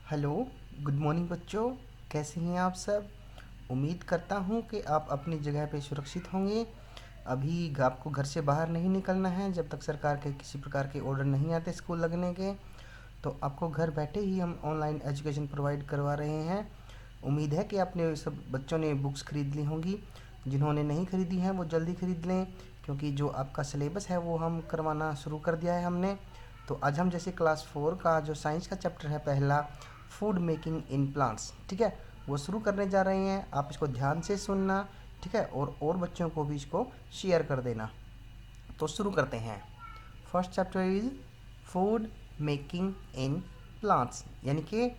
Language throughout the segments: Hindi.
हेलो, गुड मॉर्निंग बच्चों। कैसे हैं आप सब? उम्मीद करता हूँ कि आप अपनी जगह पे सुरक्षित होंगे। अभी आपको घर से बाहर नहीं निकलना है जब तक सरकार के किसी प्रकार के ऑर्डर नहीं आते स्कूल लगने के। तो आपको घर बैठे ही हम ऑनलाइन एजुकेशन प्रोवाइड करवा रहे हैं। उम्मीद है कि आपने सब बच्चों ने बुक्स खरीद ली होंगी। जिन्होंने नहीं खरीदी हैं वो जल्दी खरीद लें, क्योंकि जो आपका सिलेबस है वो हम करवाना शुरू कर दिया है हमने। तो आज हम जैसे क्लास 4 का जो साइंस का चैप्टर है पहला, फूड मेकिंग इन प्लांट्स, ठीक है, वो शुरू करने जा रहे हैं। आप इसको ध्यान से सुनना, ठीक है, और बच्चों को भी इसको शेयर कर देना। तो शुरू करते हैं। First chapter is food making in plants, यानी कि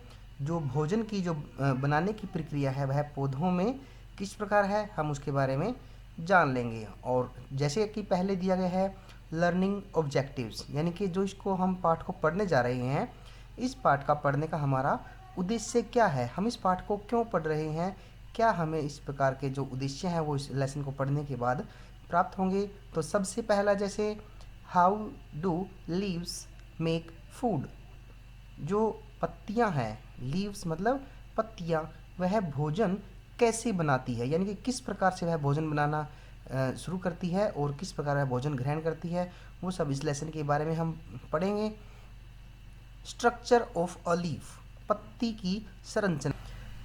जो भोजन की जो बनाने की प्रक्रिया है वह पौधों में किस प्रकार है, हम उसके बारे में जान लेंगे। और जैसे कि पहले दिया गया है लर्निंग ऑब्जेक्टिव्स, यानी कि जो इसको हम पाठ को पढ़ने जा रहे हैं, इस पाठ का पढ़ने का हमारा उद्देश्य क्या है, हम इस पाठ को क्यों पढ़ रहे हैं, क्या हमें इस प्रकार के जो उद्देश्य हैं वो इस लेसन को पढ़ने के बाद प्राप्त होंगे। तो सबसे पहला जैसे how do leaves make food, जो पत्तियां हैं, लीव्स मतलब पत्तियां, वह भोजन कैसे बनाती है, यानी कि किस प्रकार से वह भोजन बनाना शुरू करती है और किस प्रकार वह भोजन ग्रहण करती है, वो सब इस लेसन के बारे में हम पढ़ेंगे। स्ट्रक्चर ऑफ अ लीफ, पत्ती की संरचना।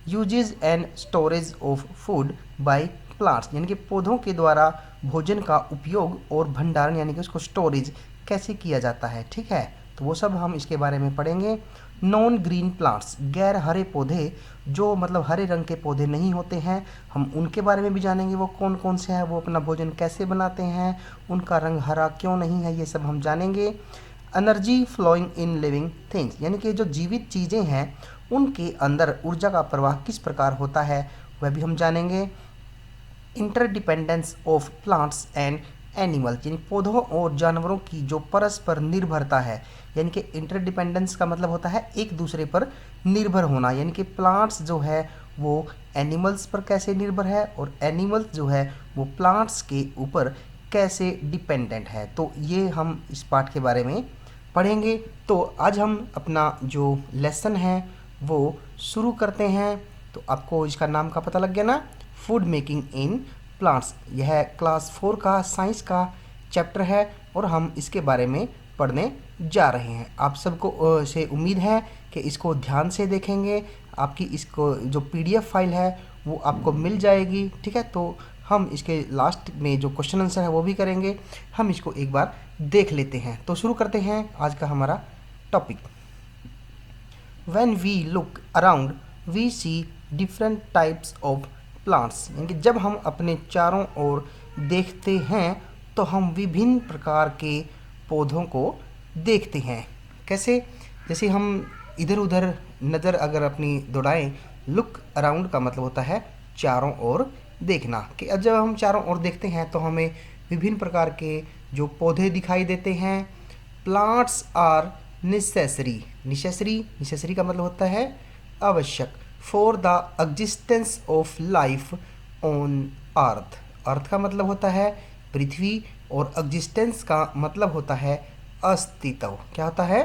Usages and storage of food by plants, यानी कि पौधों के द्वारा भोजन का उपयोग और भंडारण यानी कि उसको स्टोरेज कैसे किया जाता है, ठीक है, तो वो सब हम इसके बारे में पढ़ेंगे। नॉन ग्रीन प्लांट्स, गैर हरे पौधे, जो मतलब हरे रंग के पौधे नहीं होते हैं, हम उनके बारे में भी जानेंगे। वो कौन कौन से हैं, वो अपना भोजन कैसे बनाते हैं, उनका रंग हरा क्यों नहीं है, ये सब हम जानेंगे। Energy flowing in living things, यानी कि जो जीवित चीज़ें हैं उनके अंदर ऊर्जा का प्रवाह किस प्रकार होता है, वह भी हम जानेंगे। Interdependence of plants and animals, यानी पौधों और जानवरों की जो परस्पर निर्भरता है, यानी कि इंटरडिपेंडेंस का मतलब होता है एक दूसरे पर निर्भर होना, यानी कि प्लांट्स जो है वो एनिमल्स पर कैसे निर्भर है और एनिमल्स जो है वो प्लांट्स के ऊपर कैसे डिपेंडेंट है। तो ये हम इस पाठ के बारे में पढ़ेंगे। तो आज हम अपना जो लेसन है वो शुरू करते हैं। तो आपको इसका नाम का पता लग गया ना, फूड मेकिंग इन प्लांट्स। यह क्लास 4 का साइंस का चैप्टर है और हम इसके बारे में पढ़ने जा रहे हैं। आप सबको से उम्मीद है कि इसको ध्यान से देखेंगे। आपकी इसको जो पीडीएफ फाइल है वो आपको मिल जाएगी, ठीक है। तो हम इसके लास्ट में जो क्वेश्चन आंसर है वो भी करेंगे। हम इसको एक बार देख लेते हैं। तो शुरू करते हैं आज का हमारा topic. When we look around, we see different types of plants, यानी कि जब हम अपने चारों ओर देखते हैं तो हम विभिन्न प्रकार के पौधों को देखते हैं। कैसे? जैसे हम इधर उधर नज़र अगर अपनी दौड़ाएं, लुक अराउंड का मतलब होता है चारों ओर देखना, कि जब हम चारों ओर देखते हैं तो हमें विभिन्न प्रकार के जो पौधे दिखाई देते हैं। प्लांट्स आर नेसेसरी, नेसेसरी का मतलब होता है आवश्यक, for the existence of life on earth. Earth का मतलब होता है पृथ्वी और एग्जिस्टेंस का मतलब होता है अस्तित्व। क्या होता है?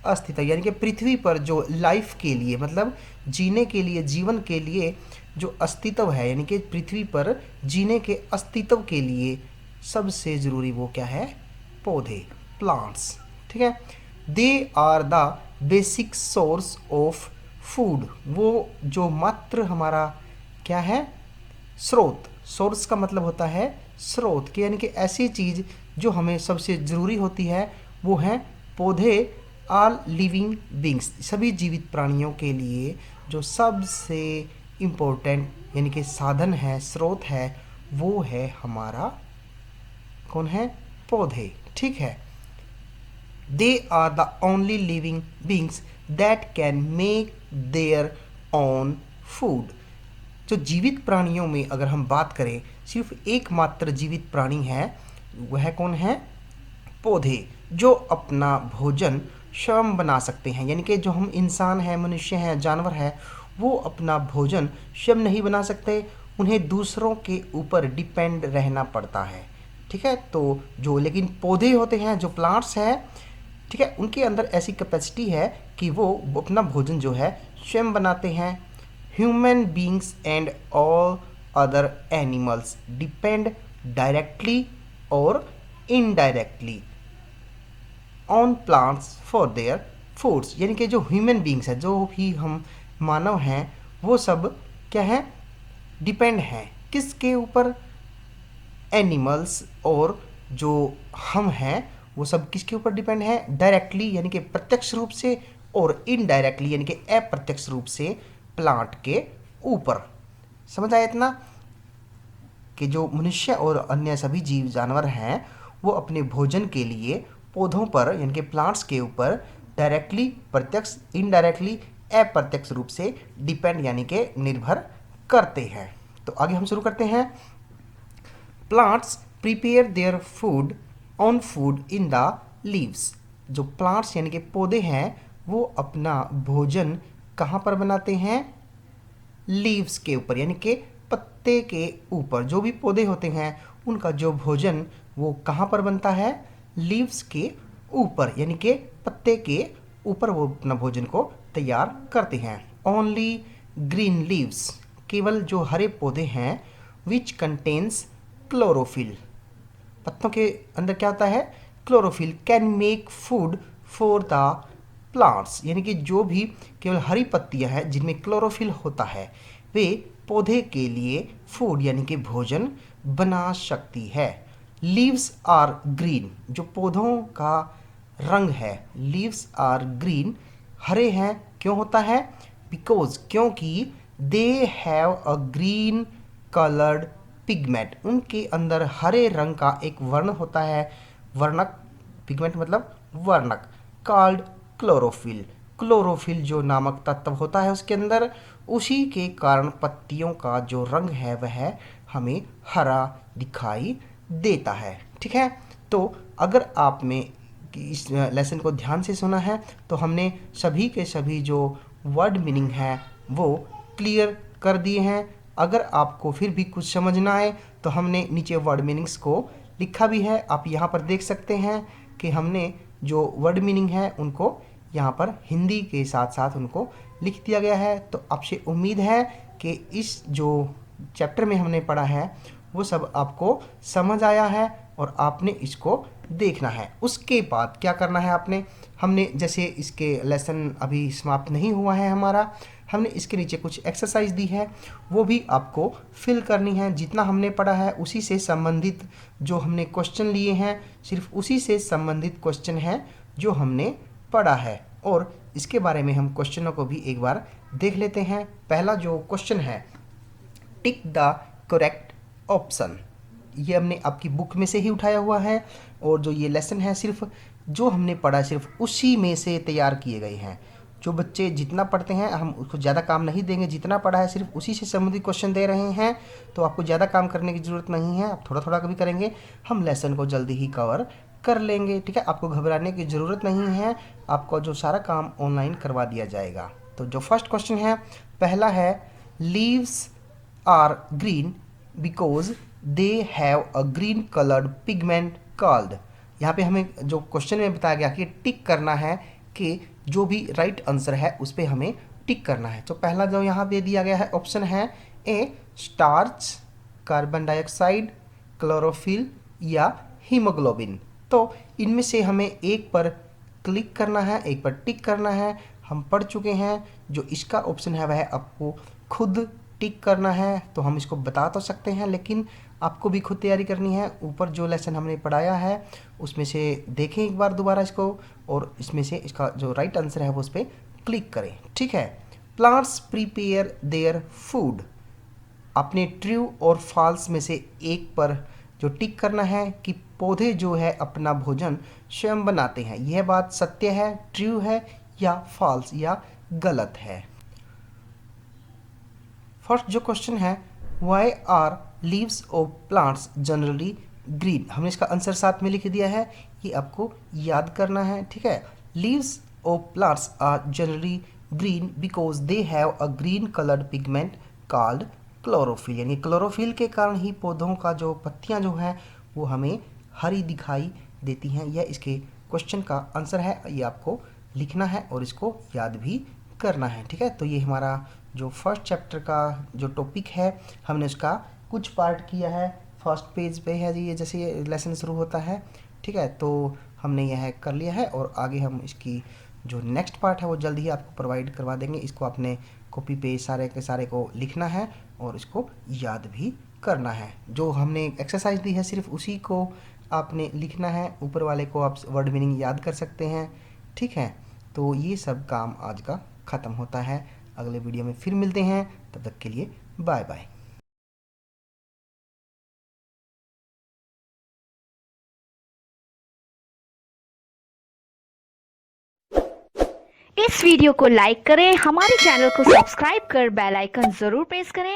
अस्तित्व, यानी कि पृथ्वी पर जो लाइफ के लिए मतलब जीने के लिए, जीवन के लिए जो अस्तित्व है, यानी कि पृथ्वी पर जीने के अस्तित्व के लिए सबसे ज़रूरी वो क्या है? पौधे, प्लांट्स, ठीक है। They are the basic source of food, वो जो मात्र हमारा क्या है? स्रोत। सोर्स का मतलब होता है स्रोत के, यानी कि ऐसी चीज़ जो हमें सबसे ज़रूरी होती है वो है पौधे। ऑल लिविंग बींग्स, सभी जीवित प्राणियों के लिए जो सबसे इम्पोर्टेंट यानी कि साधन है, स्रोत है, वो है हमारा कौन है? पौधे, ठीक है। They are the only living beings that can make their own food. जो जीवित प्राणियों में अगर हम बात करें, सिर्फ एकमात्र जीवित प्राणी है, वह कौन है? पौधे, जो अपना भोजन स्वयं बना सकते हैं। यानी कि जो हम इंसान हैं, मनुष्य हैं, जानवर हैं, वो अपना भोजन स्वयं नहीं बना सकते, उन्हें दूसरों के ऊपर डिपेंड रहना पड़ता है, ठीक है। तो जो लेकिन पौधे होते हैं, जो प्लांट्स हैं, ठीक है, उनके अंदर ऐसी कैपेसिटी है कि वो अपना भोजन जो है स्वयं बनाते हैं। Human beings and all other animals depend directly और indirectly on plants for their foods, यानी कि जो ह्यूमन बींग्स है, जो भी हम मानव हैं, वो सब क्या है, डिपेंड हैं किसके ऊपर, एनिमल्स, और जो हम हैं वो सब किसके ऊपर डिपेंड है, डायरेक्टली यानी कि प्रत्यक्ष रूप से, और इनडायरेक्टली यानी कि अप्रत्यक्ष रूप से प्लांट के ऊपर। समझ आया इतना कि जो मनुष्य और अन्य सभी जीव जानवर हैं वो अपने भोजन के लिए पौधों पर यानी कि प्लांट्स के ऊपर डायरेक्टली, प्रत्यक्ष, इनडायरेक्टली, अप्रत्यक्ष रूप से डिपेंड यानी कि निर्भर करते हैं। तो आगे हम शुरू करते हैं। Plants prepare their food on food in the leaves. जो प्लांट्स यानी कि पौधे हैं वो अपना भोजन कहाँ पर बनाते हैं, लीव्स के ऊपर यानी कि पत्ते के ऊपर। जो भी पौधे होते हैं उनका जो भोजन वो कहाँ पर बनता है, लीव्स के ऊपर यानी कि पत्ते के ऊपर वो अपना भोजन को तैयार करते हैं। ओनली ग्रीन लीव्स, केवल जो हरे पौधे हैं, विच कंटेन्स क्लोरोफिल, पत्तों के अंदर क्या होता है, chlorophyll, can make food for the plants, यानी कि जो भी केवल हरी पत्तियां हैं जिनमें क्लोरोफिल होता है वे पौधे के लिए फूड यानी कि भोजन बना सकती है। लीव्स आर ग्रीन, जो पौधों का रंग है, लीव्स आर ग्रीन, हरे हैं, क्यों होता है, बिकॉज, क्योंकि दे have a green coloured pigment, उनके अंदर हरे रंग का एक वर्ण होता है, वर्णक, पिगमेंट मतलब वर्णक, कॉल्ड क्लोरोफिल, क्लोरोफिल जो नामक तत्व होता है उसके अंदर, उसी के कारण पत्तियों का जो रंग है वह हमें हरा दिखाई देता है। ठीक है, तो अगर आपने इस लेसन को ध्यान से सुना है तो हमने सभी के सभी जो वर्ड मीनिंग है वो क्लियर कर दिए हैं। अगर आपको फिर भी कुछ समझ ना आए तो हमने नीचे वर्ड मीनिंग्स को लिखा भी है, आप यहाँ पर देख सकते हैं कि हमने जो वर्ड मीनिंग है उनको यहाँ पर हिंदी के साथ साथ उनको लिख दिया गया है। तो आपसे उम्मीद है कि इस जो चैप्टर में हमने पढ़ा है वो सब आपको समझ आया है और आपने इसको देखना है। उसके बाद क्या करना है आपने, हमने जैसे इसके लेसन अभी समाप्त नहीं हुआ है हमारा, हमने इसके नीचे कुछ एक्सरसाइज दी है वो भी आपको फिल करनी है। जितना हमने पढ़ा है उसी से संबंधित जो हमने क्वेश्चन लिए हैं, सिर्फ उसी से संबंधित क्वेश्चन हैं जो हमने पढ़ा है, और इसके बारे में हम क्वेश्चनों को भी एक बार देख लेते हैं। पहला जो क्वेश्चन है, टिक द करेक्ट ऑप्शन, ये हमने आपकी बुक में से ही उठाया हुआ है, और जो ये लेसन है सिर्फ जो हमने पढ़ा सिर्फ उसी में से तैयार किए गए हैं। जो बच्चे जितना पढ़ते हैं हम उसको ज़्यादा काम नहीं देंगे, जितना पढ़ा है सिर्फ उसी से संबंधित क्वेश्चन दे रहे हैं, तो आपको ज़्यादा काम करने की ज़रूरत नहीं है, आप थोड़ा थोड़ा कभी करेंगे, हम लेसन को जल्दी ही कवर कर लेंगे। ठीक है, आपको घबराने की ज़रूरत नहीं है, आपको जो सारा काम ऑनलाइन करवा दिया जाएगा। तो जो फर्स्ट क्वेश्चन है, पहला है, leaves are green because they have a green coloured pigment called. यहाँ पे हमें जो क्वेश्चन में बताया गया कि टिक करना है कि जो भी राइट आंसर है उस पर हमें टिक करना है। तो पहला जो यहाँ पे दिया गया है ऑप्शन है ए, स्टार्च, कार्बन डाइऑक्साइड, क्लोरोफिल या हीमोग्लोबिन। तो इनमें से हमें एक पर क्लिक करना है, एक पर टिक करना है। हम पढ़ चुके हैं, जो इसका ऑप्शन है वह आपको खुद टिक करना है। तो हम इसको बता तो सकते हैं लेकिन आपको भी खुद तैयारी करनी है। ऊपर जो लेसन हमने पढ़ाया है उसमें से देखें एक बार दोबारा इसको, और इसमें से इसका जो राइट आंसर है वो उस पर क्लिक करें। ठीक है, प्लांट्स प्रिपेयर देयर फूड, आपने ट्रू और फॉल्स में से एक पर जो टिक करना है कि पौधे जो है अपना भोजन स्वयं बनाते हैं। यह बात सत्य है, ट्रू है या फॉल्स या गलत है। फर्स्ट जो क्वेश्चन है, why are leaves of plants generally green, हमने इसका आंसर साथ में लिख दिया है, ये आपको याद करना है। ठीक है, leaves of plants are generally green because they have a green coloured pigment called chlorophyll, यानी क्लोरोफिल के कारण ही पौधों का जो पत्तियां जो हैं वो हमें हरी दिखाई देती हैं, यह इसके क्वेश्चन का आंसर है ये आपको लिखना है और इसको याद भी करना है। ठीक है, तो ये हमारा जो फर्स्ट चैप्टर का जो टॉपिक है हमने उसका कुछ पार्ट किया है। फर्स्ट पेज पे है ये, जैसे ये लेसन शुरू होता है। ठीक है, तो हमने यह कर लिया है और आगे हम इसकी जो नेक्स्ट पार्ट है वो जल्द ही आपको प्रोवाइड करवा देंगे। इसको आपने कॉपी पे सारे के सारे को लिखना है और इसको याद भी करना है। जो हमने एक्सरसाइज दी है सिर्फ उसी को आपने लिखना है, ऊपर वाले को आप वर्ड मीनिंग याद कर सकते हैं। ठीक है, तो ये सब काम आज का ख़त्म होता है। अगले वीडियो में फिर मिलते हैं, तब तक के लिए बाय बाय। इस वीडियो को लाइक करें, हमारे चैनल को सब्सक्राइब कर बेल आइकन जरूर प्रेस करें।